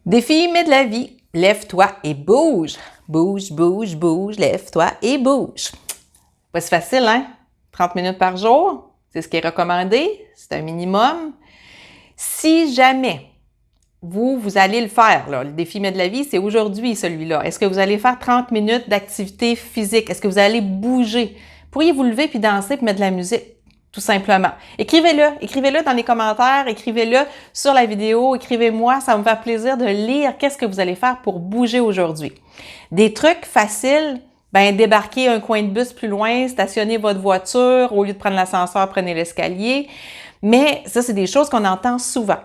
Défi, mais de la vie. Lève-toi et bouge. Bouge, bouge, bouge, lève-toi et bouge. Pas si facile, hein? 30 minutes par jour, c'est ce qui est recommandé, c'est un minimum. Si jamais vous allez le faire, là, le défi mais de la vie, c'est aujourd'hui celui-là. Est-ce que vous allez faire 30 minutes d'activité physique? Est-ce que vous allez bouger? Pourriez-vous lever puis danser puis mettre de la musique? Tout simplement. Écrivez-le dans les commentaires, écrivez-le sur la vidéo, écrivez-moi, ça va me faire plaisir de lire qu'est-ce que vous allez faire pour bouger aujourd'hui. Des trucs faciles, débarquez un coin de bus plus loin, stationnez votre voiture, au lieu de prendre l'ascenseur, prenez l'escalier. Mais ça, c'est des choses qu'on entend souvent.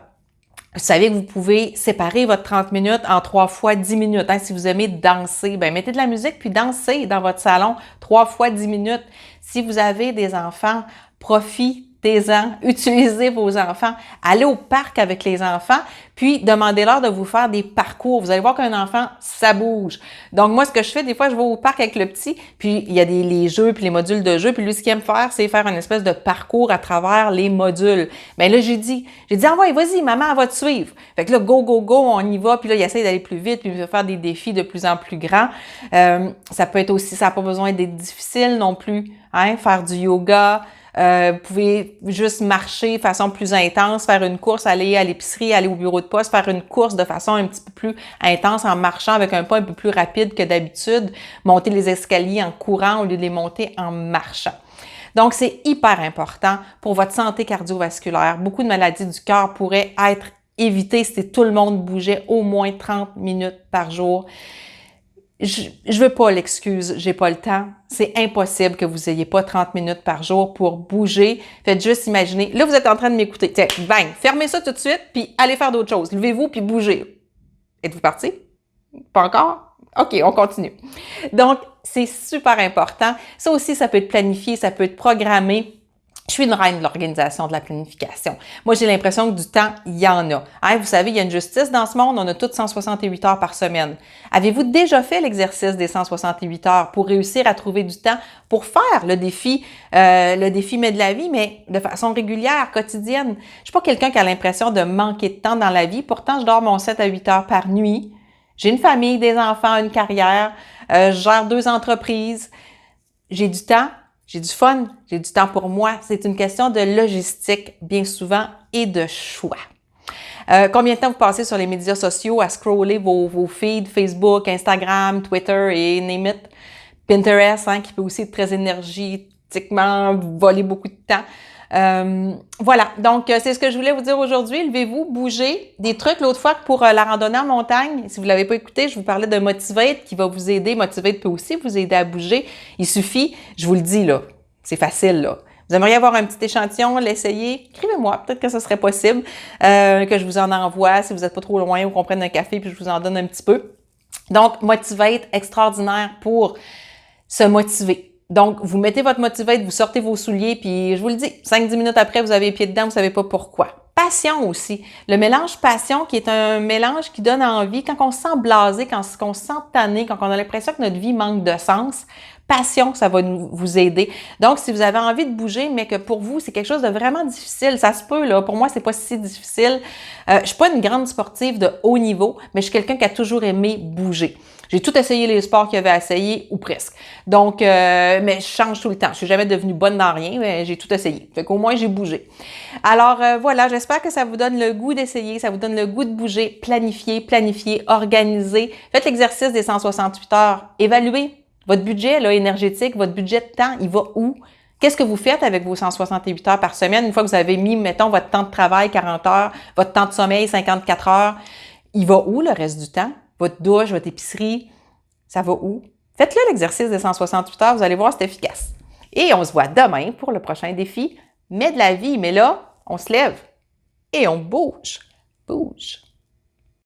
Vous savez que vous pouvez séparer votre 30 minutes en 3 fois 10 minutes. Hein? Si vous aimez danser, mettez de la musique puis dansez dans votre salon 3 fois 10 minutes. Si vous avez des enfants, profitez-en, utilisez vos enfants. Allez au parc avec les enfants, puis demandez-leur de vous faire des parcours. Vous allez voir qu'un enfant, ça bouge. Donc moi, ce que je fais, des fois, je vais au parc avec le petit, puis il y a les jeux, puis les modules de jeux, puis lui, ce qu'il aime faire, c'est faire une espèce de parcours à travers les modules. Bien là, j'ai dit, ah ouais, vas-y, maman, elle va te suivre. Fait que là, go, go, go, on y va, puis là, il essaie d'aller plus vite, puis il va faire des défis de plus en plus grands. Ça peut être aussi, ça n'a pas besoin d'être difficile non plus, hein, faire du yoga. Vous pouvez juste marcher de façon plus intense, faire une course, aller à l'épicerie, aller au bureau de poste, faire une course de façon un petit peu plus intense en marchant avec un pas un peu plus rapide que d'habitude, monter les escaliers en courant au lieu de les monter en marchant. Donc, c'est hyper important pour votre santé cardiovasculaire. Beaucoup de maladies du cœur pourraient être évitées si tout le monde bougeait au moins 30 minutes par jour. Je veux pas l'excuse, j'ai pas le temps. C'est impossible que vous ayez pas 30 minutes par jour pour bouger. Faites juste imaginer. Là, vous êtes en train de m'écouter. Tiens, bang, fermez ça tout de suite, puis allez faire d'autres choses. Levez-vous, puis bougez. Êtes-vous parti? Pas encore? OK, on continue. Donc, c'est super important. Ça aussi, ça peut être planifié, ça peut être programmé. Je suis une reine de l'organisation, de la planification. Moi, j'ai l'impression que du temps, il y en a. Hein, vous savez, il y a une justice dans ce monde, on a toutes 168 heures par semaine. Avez-vous déjà fait l'exercice des 168 heures pour réussir à trouver du temps pour faire le défi mais de la vie, mais de façon régulière, quotidienne? Je suis pas quelqu'un qui a l'impression de manquer de temps dans la vie. Pourtant, je dors mon 7 à 8 heures par nuit. J'ai une famille, des enfants, une carrière, je gère 2 entreprises. J'ai du temps. J'ai du fun, j'ai du temps pour moi. C'est une question de logistique, bien souvent, et de choix. Combien de temps vous passez sur les médias sociaux à scroller vos feeds, Facebook, Instagram, Twitter et name it, Pinterest, hein, qui peut aussi être très énergétiquement voler beaucoup de temps. Voilà, donc c'est ce que je voulais vous dire aujourd'hui. Levez-vous, bougez. Des trucs, l'autre fois, pour la randonnée en montagne, si vous ne l'avez pas écouté, je vous parlais de Motivate qui va vous aider. Motivate peut aussi vous aider à bouger. Il suffit, je vous le dis là, c'est facile là. Vous aimeriez avoir un petit échantillon, l'essayer? Écrivez-moi, peut-être que ce serait possible que je vous en envoie si vous n'êtes pas trop loin ou qu'on prenne un café puis je vous en donne un petit peu. Donc, Motivate, extraordinaire pour se motiver. Donc, vous mettez votre Motivate, vous sortez vos souliers, puis je vous le dis, 5-10 minutes après, vous avez les pieds dedans, vous savez pas pourquoi. Passion aussi. Le mélange passion qui est un mélange qui donne envie quand on se sent blasé, quand on se sent tanné, quand on a l'impression que notre vie manque de sens. Passion, ça va vous aider. Donc, si vous avez envie de bouger, mais que pour vous, c'est quelque chose de vraiment difficile, ça se peut, là. Pour moi, c'est pas si difficile. Je suis pas une grande sportive de haut niveau, mais je suis quelqu'un qui a toujours aimé bouger. J'ai tout essayé les sports qu'il y avait à essayer, ou presque. Donc, mais je change tout le temps. Je suis jamais devenue bonne dans rien, mais j'ai tout essayé. Fait qu'au moins, j'ai bougé. Alors, voilà, j'espère que ça vous donne le goût d'essayer, ça vous donne le goût de bouger, planifier, organiser. Faites l'exercice des 168 heures. Évaluez votre budget là, énergétique, votre budget de temps, il va où? Qu'est-ce que vous faites avec vos 168 heures par semaine? Une fois que vous avez mis, mettons, votre temps de travail, 40 heures, votre temps de sommeil, 54 heures, il va où le reste du temps? Votre douche, votre épicerie, ça va où? Faites-le l'exercice des 168 heures, vous allez voir, c'est efficace. Et on se voit demain pour le prochain défi. Mais de la vie, mais là, on se lève et on bouge. Bouge.